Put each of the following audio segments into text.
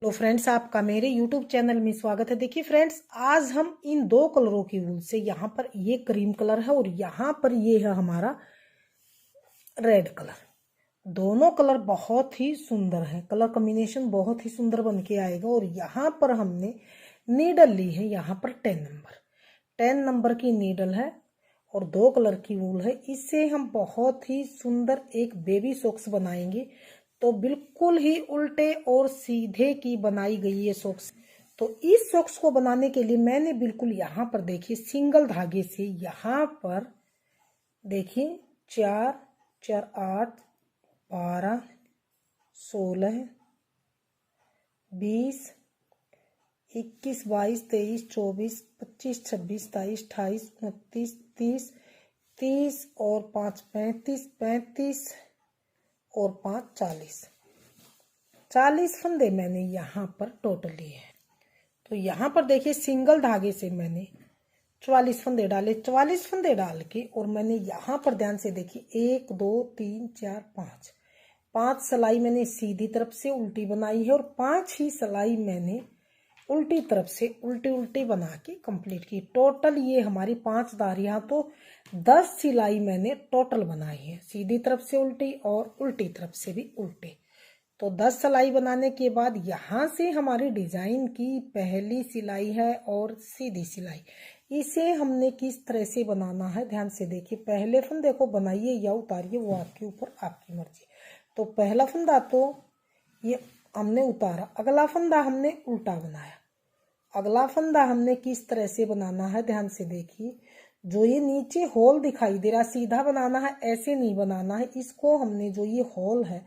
तो फ्रेंड्स, आपका मेरे YouTube चैनल में स्वागत है। देखिए फ्रेंड्स, आज हम इन दो कलरों की वूल से, यहाँ पर ये क्रीम कलर है और यहाँ पर ये है हमारा रेड कलर। दोनों कलर बहुत ही सुंदर है, कलर कॉम्बिनेशन बहुत ही सुंदर बन के आएगा। और यहाँ पर हमने नीडल ली है, यहाँ पर 10 नंबर की नीडल है और दो कलर की वूल है। इससे हम बहुत ही सुंदर एक बेबी सॉक्स बनाएंगे। तो बिल्कुल ही उल्टे और सीधे की बनाई गई ये सॉक्स। तो इस सॉक्स को बनाने के लिए मैंने बिल्कुल यहाँ पर देखिए सिंगल धागे से यहाँ पर देखिए 4 4 8 12 16 20 21 22 23 24 25 26 27 28 29 30 30 और 5 35 35 और 5 40 फंदे मैंने यहाँ पर टोटल लिए हैं। तो यहाँ पर देखिए सिंगल धागे से मैंने 44 फंदे डाले। 44 फंदे डाल के और मैंने यहाँ पर ध्यान से देखिए 1 2 3 4 5 सिलाई मैंने सीधी तरफ से उल्टी बनाई है और 5 ही सिलाई मैंने उल्टी तरफ से उल्टी उल्टी बना के कंप्लीट की। टोटल ये हमारी 5 धारियां, तो 10 सिलाई मैंने टोटल बनाई है, सीधी तरफ से उल्टी और उल्टी तरफ से भी उल्टी। तो 10 सिलाई बनाने के बाद यहाँ से हमारी डिजाइन की पहली सिलाई है और सीधी सिलाई। इसे हमने किस तरह से बनाना है ध्यान से देखिए। पहले फंदे को बनाइए या उतारिए, वो आपके ऊपर आपकी मर्जी। तो पहला फंदा तो ये हमने उतारा, अगला फंदा हमने उल्टा बनाया। अगला फंदा हमने किस तरह से बनाना है ध्यान से देखिए। जो ये नीचे होल दिखाई दे रहा सीधा बनाना है, ऐसे नहीं बनाना है। इसको हमने जो ये होल है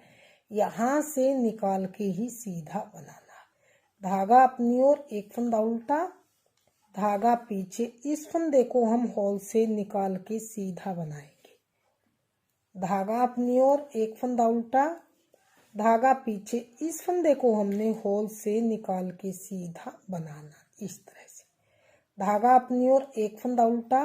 यहाँ से निकाल के ही सीधा बनाना है। धागा अपनी ओर, एक फंदा उल्टा, धागा पीछे। इस फंदे को हम होल से निकाल के सीधा बनाएंगे। धागा अपनी ओर, एक फंदा उल्टा, धागा पीछे। इस फंदे को हमने होल से निकाल के सीधा बनाना इस तरह से। धागा अपनी ओर, एक फंदा उल्टा,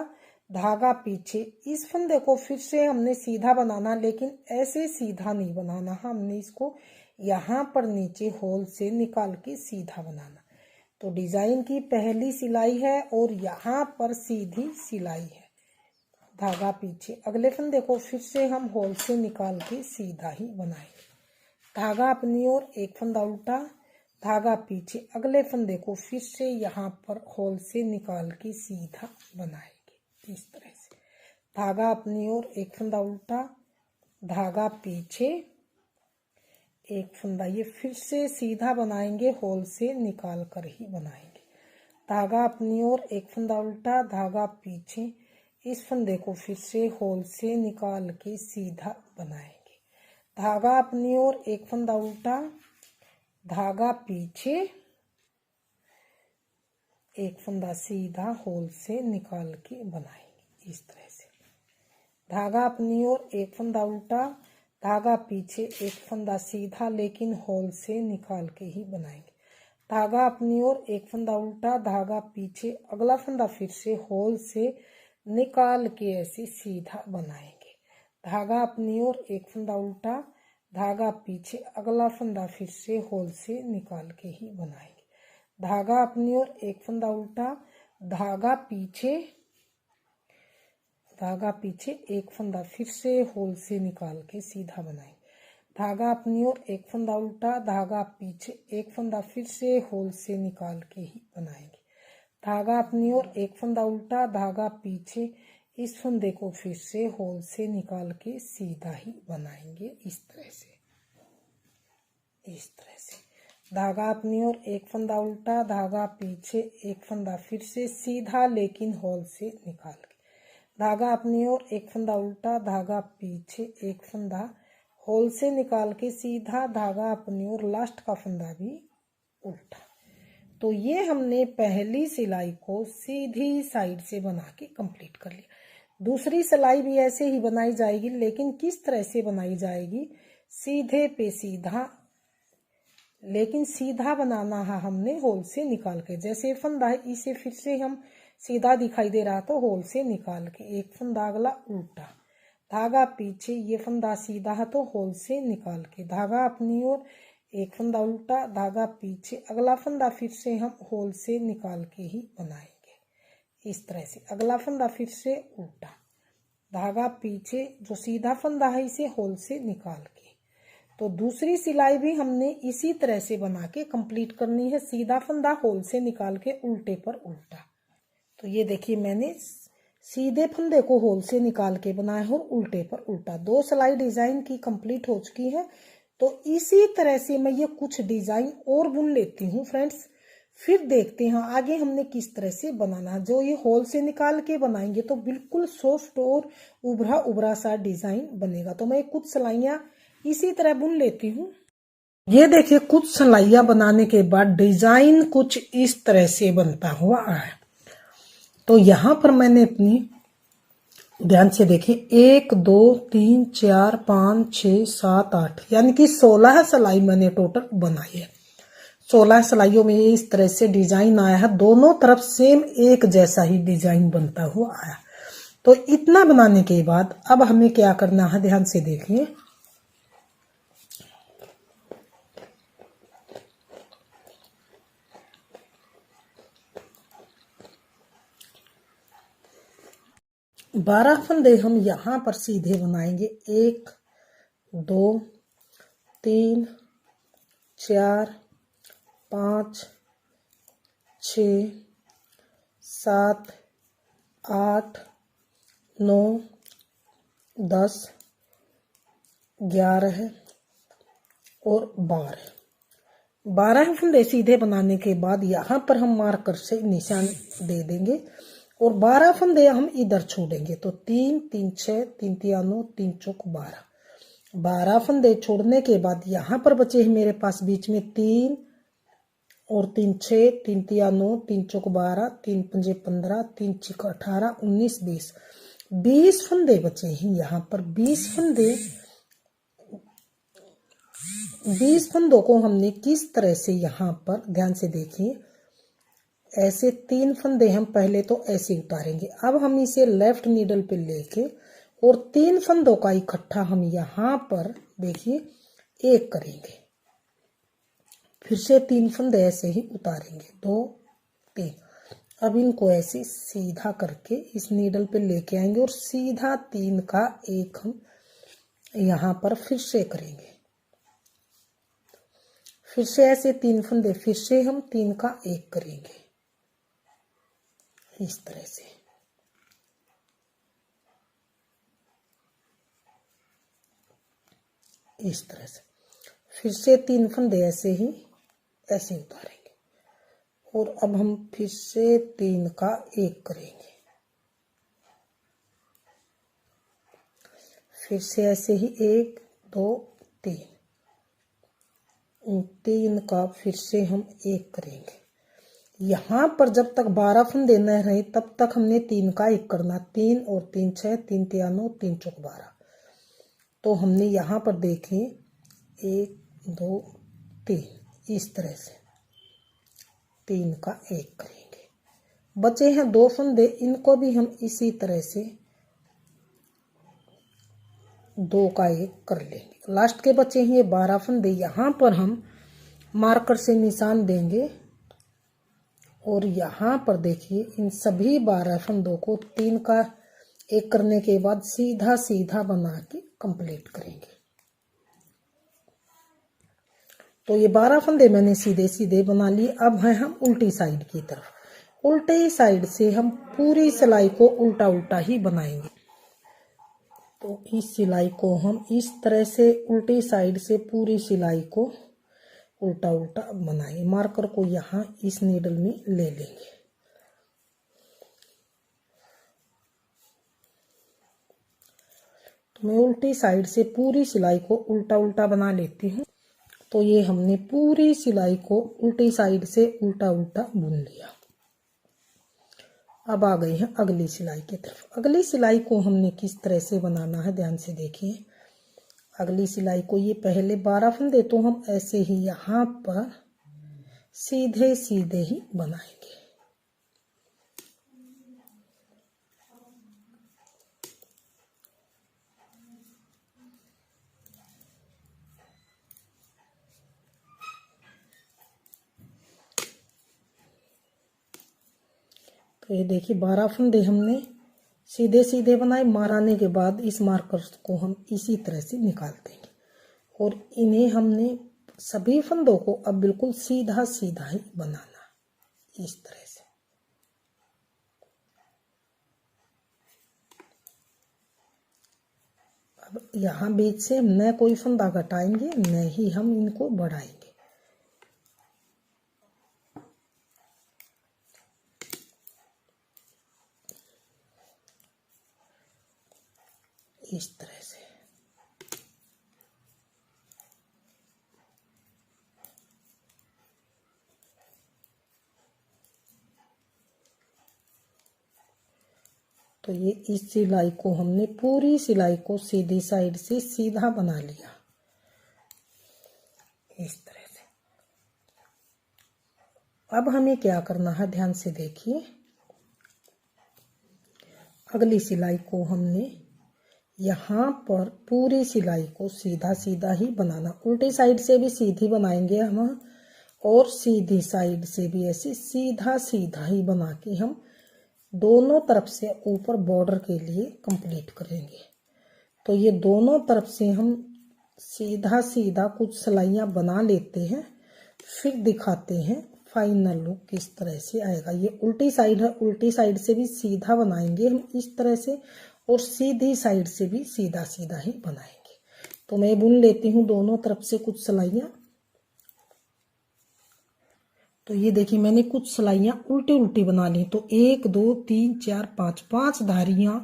धागा पीछे। इस फंदे को फिर से हमने सीधा बनाना, लेकिन ऐसे सीधा नहीं बनाना, हमने इसको यहाँ पर नीचे होल से निकाल के सीधा बनाना। तो डिजाइन की पहली सिलाई है और यहाँ पर सीधी सिलाई है। धागा पीछे, अगले फंदे को फिर से हम होल से निकाल के सीधा ही बनाएंगे। धागा अपनी ओर, एक फंदा उल्टा, धागा पीछे। अगले फंदे को फिर से यहाँ पर होल से निकाल के सीधा बनाएंगे इस तरह से। धागा अपनी ओर, एक फंदा उल्टा, धागा पीछे, एक फंदा। ये फिर से सीधा बनाएंगे, होल से निकाल कर ही बनाएंगे। धागा अपनी ओर, एक फंदा उल्टा, धागा पीछे। इस फंदे को फिर से होल से निकाल के सीधा बनाएंगे। धागा अपनी ओर, एक फंदा उल्टा, धागा पीछे, एक फंदा सीधा, होल से निकाल के बनाएंगे इस तरह से। धागा अपनी ओर, एक फंदा उल्टा, धागा पीछे, एक फंदा सीधा, लेकिन होल से निकाल के ही बनाएंगे। धागा अपनी ओर, एक फंदा उल्टा, धागा पीछे। अगला फंदा फिर से होल से निकाल के ऐसे सीधा बनाएंगे। धागा अपनी ओर, एक फंदा उल्टा, धागा पीछे। अगला फंदा फिर से होल से निकाल के ही बनाएंगे। धागा अपनी ओर, एक फंदा उल्टा, धागा पीछे, धागा पीछे, एक फंदा फिर से होल से निकाल के सीधा बनाएंगे। धागा अपनी ओर, एक फंदा उल्टा, धागा पीछे, एक फंदा फिर से होल से निकाल के ही बनाएंगे। धागा अपनी ओर, एक फंदा उल्टा, धागा पीछे। इस फंदे को फिर से होल से निकाल के सीधा ही बनाएंगे इस तरह से, इस तरह से। धागा अपनी ओर, एक फंदा उल्टा, धागा पीछे, एक फंदा फिर से सीधा, लेकिन होल से निकाल के। धागा अपनी ओर, एक फंदा उल्टा, धागा पीछे, एक फंदा होल से निकाल के सीधा, धागा अपनी ओर, लास्ट का फंदा भी उल्टा। तो ये हमने पहली सिलाई को सीधी साइड से बना के कंप्लीट कर लिया। दूसरी सिलाई भी ऐसे ही बनाई जाएगी, लेकिन किस तरह से बनाई जाएगी, सीधे पे सीधा, लेकिन सीधा बनाना है हमने होल से निकाल के। जैसे फंदा है, इसे फिर से हम सीधा दिखाई दे रहा, तो होल से निकाल के एक फंदा, अगला उल्टा, धागा पीछे। ये फंदा सीधा है तो होल से निकाल के। धागा अपनी ओर, एक फंदा उल्टा, धागा पीछे, अगला फंदा फिर से हम होल से निकाल के ही बनाएंगे। इस तरह से अगला फंदा फिर से उल्टा, धागा पीछे, जो सीधा फंदा है इसे होल से निकाल के। तो दूसरी सिलाई भी हमने इसी तरह से बना के कंप्लीट करनी है, सीधा फंदा होल से निकाल के उल्टे पर उल्टा। तो ये देखिए मैंने सीधे फंदे को होल से निकाल के बनाया है और उल्टे पर उल्टा। 2 सिलाई डिजाइन की कंप्लीट हो चुकी है। तो इसी तरह से मैं ये कुछ डिजाइन और बुन लेती हूँ फ्रेंड्स, फिर देखते हैं आगे हमने किस तरह से बनाना। जो ये होल से निकाल के बनाएंगे तो बिल्कुल सॉफ्ट और उभरा उभरा सा डिजाइन बनेगा। तो मैं कुछ सिलाइयां इसी तरह बुन लेती हूँ। ये देखिए कुछ सिलाइयां बनाने के बाद डिजाइन कुछ इस तरह से बनता हुआ है। तो यहां पर मैंने अपनी ध्यान से देखिए 1 2 3 4 5 6 7 8 यानी कि 16 सिलाई मैंने टोटल बनाई है। 16 सिलाइयों में इस तरह से डिजाइन आया है, दोनों तरफ सेम एक जैसा ही डिजाइन बनता हुआ आया। तो इतना बनाने के बाद अब हमें क्या करना है, ध्यान से देखिए। बारह फंदे हम यहाँ पर सीधे बनाएंगे। 1 2 3 4 5 6 7 8 9 10 11 और 12। 12 फंदे सीधे बनाने के बाद यहाँ पर हम मार्कर से निशान दे देंगे और 12 फंदे हम इधर छोड़ेंगे। तो 3 3 6 3 3 9 3 चौक 12। 12 फंदे छोड़ने के बाद यहाँ पर बचे हैं मेरे पास बीच में 3 और 3 6 3 3 9 3 चौक 12 3 5 15 3 6 18 19 20 20 फंदे बचे हैं यहाँ पर। 20 फंदों को हमने किस तरह से यहाँ पर ध्यान से देखिए, ऐसे 3 फंदे हम पहले तो ऐसे उतारेंगे। अब हम इसे लेफ्ट नीडल पे लेके और 3 फंदों का इकट्ठा हम यहाँ पर देखिए एक करेंगे, फिर से 3 फंदे ऐसे ही उतारेंगे, 2 3। अब इनको ऐसे सीधा करके इस नीडल पे लेके आएंगे और सीधा 3 का एक हम यहाँ पर फिर से करेंगे। फिर से ऐसे 3 फंदे, फिर से हम 3 का एक करेंगे इस तरह से। इस तरह से फिर से 3 फंदे ऐसे ही ऐसे उतारेंगे और अब हम फिर से 3 का एक करेंगे, फिर से ऐसे ही 1 2 3 3 का फिर से हम एक करेंगे। यहाँ पर जब तक 12 फंदे न रहे तब तक हमने 3 का एक करना। 3 और 3 6 3 3 9 3 चौक 12। तो हमने यहाँ पर देखें 1 2 3 इस तरह से 3 का एक करेंगे। बचे हैं 2 फंदे, इनको भी हम इसी तरह से 2 का एक कर लेंगे। लास्ट के बचे हैं ये 12 फंदे। यहाँ पर हम मार्कर से निशान देंगे और यहाँ पर देखिए इन सभी 12 फंदों को 3 का एक करने के बाद सीधा सीधा बना के कंप्लीट करेंगे। तो ये 12 फंदे मैंने सीधे सीधे बना लिए। अब है हम उल्टी साइड की तरफ। उल्टी साइड से हम पूरी सिलाई को उल्टा उल्टा ही बनाएंगे। तो इस सिलाई को हम इस तरह से उल्टी साइड से पूरी सिलाई को उल्टा उल्टा बनाएंगे। मार्कर को यहाँ इस नीडल में ले लेंगे। तो मैं उल्टी साइड से पूरी सिलाई को उल्टा उल्टा बना लेती हूँ। तो ये हमने पूरी सिलाई को उल्टी साइड से उल्टा उल्टा बुन लिया। अब आ गई है अगली सिलाई की तरफ। अगली सिलाई को हमने किस तरह से बनाना है, ध्यान से देखिए। अगली सिलाई को ये पहले 12 फंदे तो हम ऐसे ही यहाँ पर सीधे सीधे ही बनाएंगे। तो ये देखिए 12 फंदे हमने सीधे सीधे बनाए। माराने के बाद इस मार्कर को हम इसी तरह से निकाल देंगे और इन्हें हमने सभी फंदों को अब बिल्कुल सीधा सीधा ही बनाना, इस तरह से। अब यहाँ बीच से न कोई फंदा घटाएंगे न ही हम इनको बढ़ाएंगे। इस तरह से तो ये इस सिलाई को हमने पूरी सिलाई को सीधी साइड से सीधा बना लिया, इस तरह से। अब हमें क्या करना है, ध्यान से देखिए। अगली सिलाई को हमने यहाँ पर पूरी सिलाई को सीधा सीधा ही बनाना। उल्टी साइड से भी सीधी बनाएंगे हम और सीधी साइड से भी ऐसे सीधा सीधा ही बना के हम दोनों तरफ से ऊपर बॉर्डर के लिए कंप्लीट करेंगे। तो ये दोनों तरफ से हम सीधा सीधा कुछ सिलाइयाँ बना लेते हैं, फिर दिखाते हैं फाइनल लुक किस तरह से आएगा। ये उल्टी साइड है, उल्टी साइड से भी सीधा बनाएंगे हम इस तरह से और सीधी साइड से भी सीधा सीधा ही बनाएंगे। तो मैं बुन लेती हूँ दोनों तरफ से कुछ सिलाइयाँ। तो ये देखिए मैंने कुछ सिलाइयाँ उल्टी उल्टी बना ली। तो 1 2 3 4 5 5 धारियाँ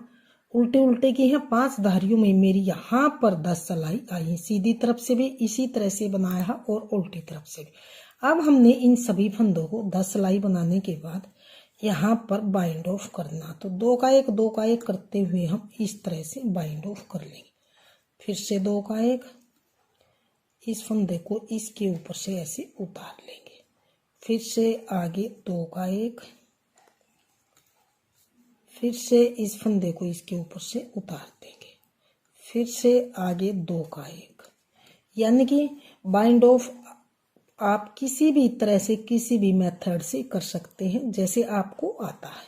उल्टे उल्टे की हैं। 5 धारियों में मेरी यहाँ पर 10 सिलाई आई है। सीधी तरफ से भी इसी तरह से बनाया है और उल्टी तरफ से भी। अब हमने इन सभी फंदों को 10 सिलाई बनाने के बाद यहाँ पर बाइंड ऑफ करना। तो 2 का 1 2 का 1 करते हुए हम इस तरह से बाइंड ऑफ कर लेंगे। फिर से 2 का 1, इस फंदे को इसके ऊपर से ऐसे उतार लेंगे। फिर से आगे 2 का 1, फिर से इस फंदे को इसके ऊपर से उतार देंगे। फिर से आगे 2 का 1। यानी कि बाइंड ऑफ आप किसी भी तरह से किसी भी मेथड से कर सकते हैं जैसे आपको आता है।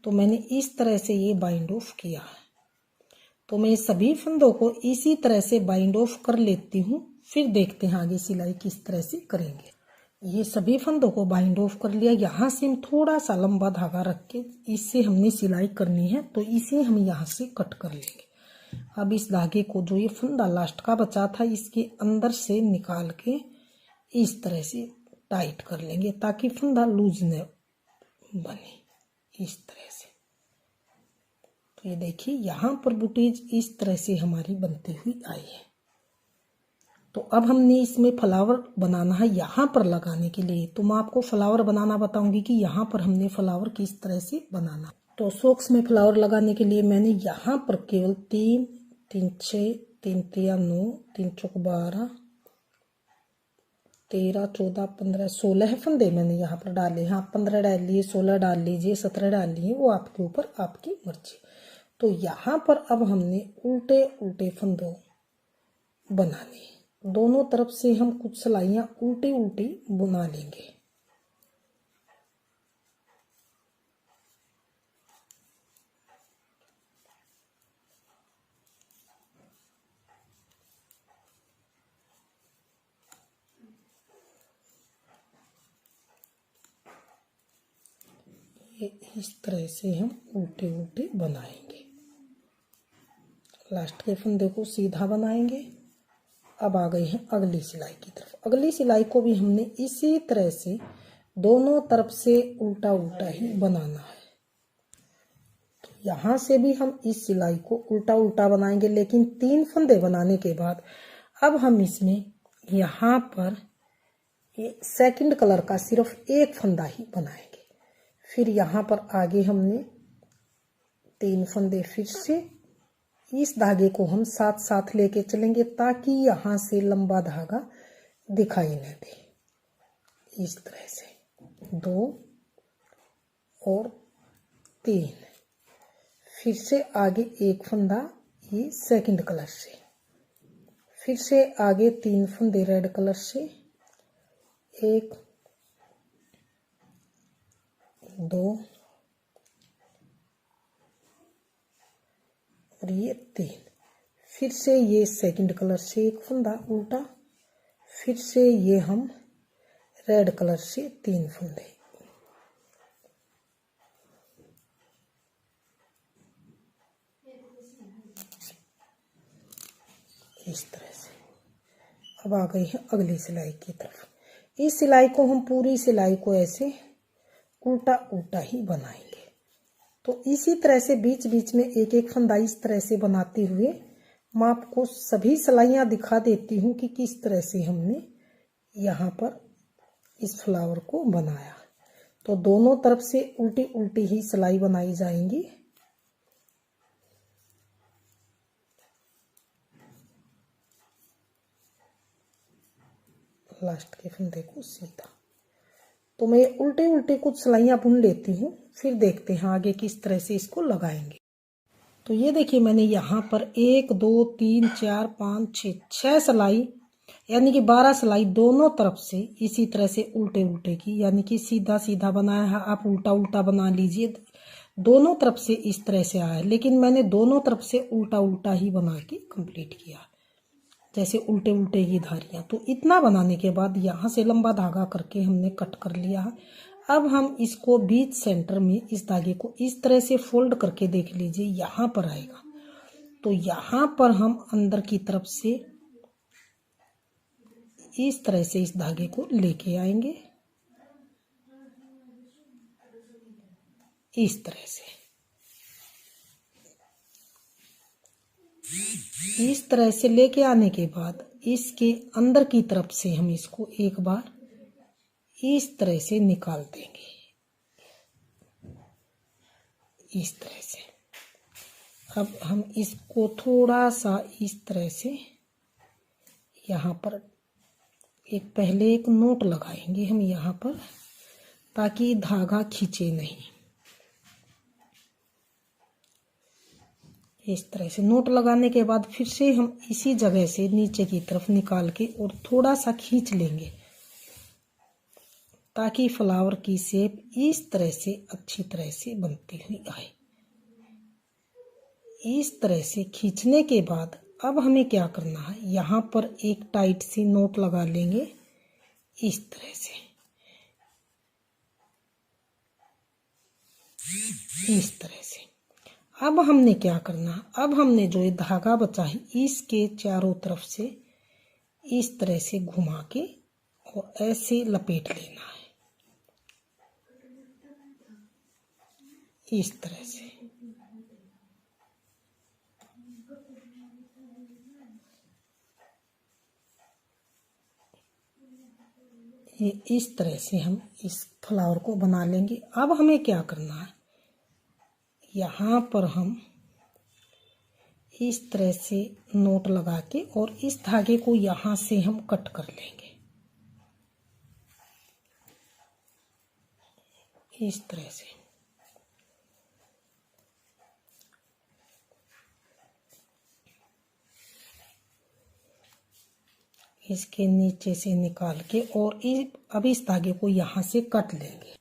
तो मैंने इस तरह से ये बाइंड ऑफ किया है। तो मैं सभी फंदों को इसी तरह से बाइंड ऑफ कर लेती हूँ, फिर देखते हैं आगे सिलाई किस तरह से करेंगे। ये सभी फंदों को बाइंड ऑफ कर लिया। यहाँ से हम थोड़ा सा लंबा धागा रख के इससे हमने सिलाई करनी है, तो इसे हम यहाँ से कट कर लेंगे। अब इस धागे को जो ये फंदा लास्ट का बचा था इसके अंदर से निकाल के इस तरह से टाइट कर लेंगे ताकि फंदा लूज न बने, इस तरह से। तो ये देखिए यहाँ पर बुटीज इस तरह से हमारी बनती हुई आई है। तो अब हमने इसमें फ्लावर बनाना है यहाँ पर लगाने के लिए। तो मैं आपको फ्लावर बनाना बताऊंगी कि यहाँ पर हमने फ्लावर किस तरह से बनाना। तो सॉक्स में फ्लावर लगाने के लिए मैंने यहाँ पर केवल 3 3 6 3 3 9 3 चौक 12 13 14 15 16 फंदे मैंने यहाँ पर डाले। हाँ 15 डाल लिए, 16 डाल लीजिए, 17 डाल लिए, वो आपके ऊपर आपकी मर्जी। तो यहाँ पर अब हमने उल्टे उल्टे फंदों बनाने, दोनों तरफ से हम कुछ सिलाइयाँ उल्टी उल्टी बुना लेंगे। इस तरह से हम उल्टे उल्टे बनाएंगे। लास्ट के फंदे को सीधा बनाएंगे। अब आ गए हैं अगली सिलाई की तरफ। अगली सिलाई को भी हमने इसी तरह से दोनों तरफ से उल्टा उल्टा ही बनाना है। तो यहाँ से भी हम इस सिलाई को उल्टा उल्टा बनाएंगे, लेकिन 3 फंदे बनाने के बाद अब हम इसमें यहाँ पर सेकंड कलर का सिर्फ 1 फंदा ही बनाएंगे। फिर यहाँ पर आगे हमने 3 फंदे फिर से इस धागे को हम साथ साथ लेके चलेंगे ताकि यहाँ से लंबा धागा दिखाई न दे। इस तरह से 2 और 3, फिर से आगे 1 फंदा ये सेकंड कलर से, फिर से आगे 3 फंदे रेड कलर से, 1 2 और ये 3, फिर से ये सेकंड कलर से एक फंदा उल्टा, फिर से ये हम रेड कलर से 3 फंदे, इस तरह से। अब आ गई है अगली सिलाई की तरफ। इस सिलाई को हम पूरी सिलाई को ऐसे उल्टा उल्टा ही बनाएंगे। तो इसी तरह से बीच बीच में एक एक फंदा इस तरह से बनाते हुए मैं आपको सभी सिलाइयाँ दिखा देती हूँ कि किस तरह से हमने यहाँ पर इस फ्लावर को बनाया। तो दोनों तरफ से उल्टी उल्टी ही सिलाई बनाई जाएंगी। लास्ट के फंदे को सीधा, तो मैं उल्टे उल्टे कुछ सिलाइयाँ बुन लेती हूँ, फिर देखते हैं आगे किस तरह से इसको लगाएंगे। तो ये देखिए मैंने यहाँ पर 1 2 3 4 5 6 6 सिलाई यानी कि 12 सिलाई दोनों तरफ से इसी तरह से उल्टे उल्टे की, यानी कि सीधा सीधा बनाया है, आप उल्टा उल्टा बना लीजिए। दोनों तरफ से इस तरह से आया है, लेकिन मैंने दोनों तरफ से उल्टा उल्टा ही बना के कंप्लीट किया, जैसे उल्टे उल्टे की धारियाँ। तो इतना बनाने के बाद यहाँ से लंबा धागा करके हमने कट कर लिया है। अब हम इसको बीच सेंटर में इस धागे को इस तरह से फोल्ड करके देख लीजिए, यहाँ पर आएगा। तो यहाँ पर हम अंदर की तरफ से इस तरह से इस धागे को लेके आएंगे, इस तरह से। इस तरह से लेके आने के बाद इसके अंदर की तरफ से हम इसको एक बार इस तरह से निकाल देंगे, इस तरह से। अब हम इसको थोड़ा सा इस तरह से यहाँ पर पहले एक नोट लगाएंगे हम यहाँ पर, ताकि धागा खींचे नहीं। इस तरह से नोट लगाने के बाद फिर से हम इसी जगह से नीचे की तरफ निकाल के और थोड़ा सा खींच लेंगे, ताकि फ्लावर की शेप इस तरह से अच्छी तरह से बनती हुई आए। इस तरह से खींचने के बाद अब हमें क्या करना है, यहाँ पर एक टाइट सी नोट लगा लेंगे, इस तरह से, इस तरह से। अब हमने क्या करना है, अब हमने जो ये धागा बचा है इसके चारों तरफ से इस तरह से घुमा के और ऐसे लपेट लेना है, इस तरह से। ये इस तरह से हम इस फ्लावर को बना लेंगे। अब हमें क्या करना है, यहाँ पर हम इस तरह से नोट लगा के और इस धागे को यहाँ से हम कट कर लेंगे, इस तरह से। इसके नीचे से निकाल के और अब इस धागे को यहाँ से कट लेंगे।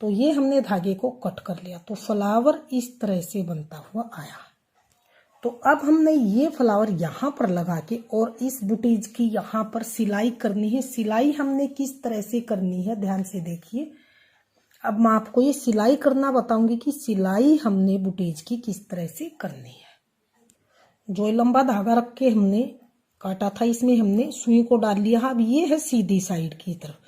तो ये हमने धागे को कट कर लिया, तो फ्लावर इस तरह से बनता हुआ आया। तो अब हमने ये फ्लावर यहाँ पर लगा के और इस बुटीज की यहाँ पर सिलाई करनी है। सिलाई हमने किस तरह से करनी है, ध्यान से देखिए। अब मैं आपको ये सिलाई करना बताऊंगी कि सिलाई हमने बुटीज की किस तरह से करनी है। जो लंबा धागा रख के हमने काटा था, इसमें हमने सुई को डाल लिया। अब ये है सीधी साइड की तरफ,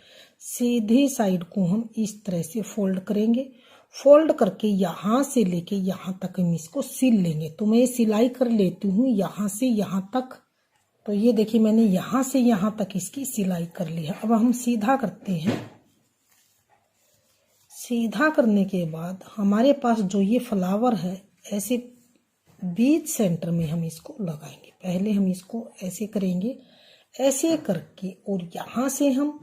सीधी साइड को हम इस तरह से फोल्ड करेंगे। फोल्ड करके यहाँ से लेके यहाँ तक हम इसको सिल लेंगे। तो मैं सिलाई कर लेती हूँ यहाँ से यहाँ तक। तो ये देखिए मैंने यहाँ से यहाँ तक इसकी सिलाई कर ली है। अब हम सीधा करते हैं। सीधा करने के बाद हमारे पास जो ये फ्लावर है, ऐसे बीच सेंटर में हम इसको लगाएंगे। पहले हम इसको ऐसे करेंगे, ऐसे करके, और यहाँ से हम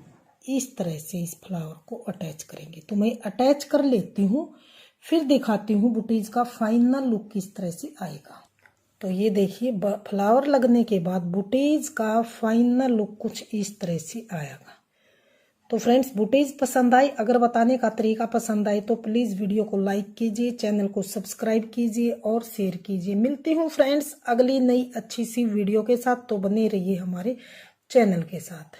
इस तरह से इस फ्लावर को अटैच करेंगे। तो मैं अटैच कर लेती हूँ, फिर दिखाती हूँ बुटीज का फाइनल लुक किस तरह से आएगा। तो ये देखिए फ्लावर लगने के बाद बुटीज का फाइनल लुक कुछ इस तरह से आएगा। तो फ्रेंड्स बूटीज पसंद आई, अगर बताने का तरीका पसंद आए तो प्लीज वीडियो को लाइक कीजिए, चैनल को सब्सक्राइब कीजिए और शेयर कीजिए। मिलती हूँ फ्रेंड्स अगली नई अच्छी सी वीडियो के साथ, तो बने रहिए हमारे चैनल के साथ।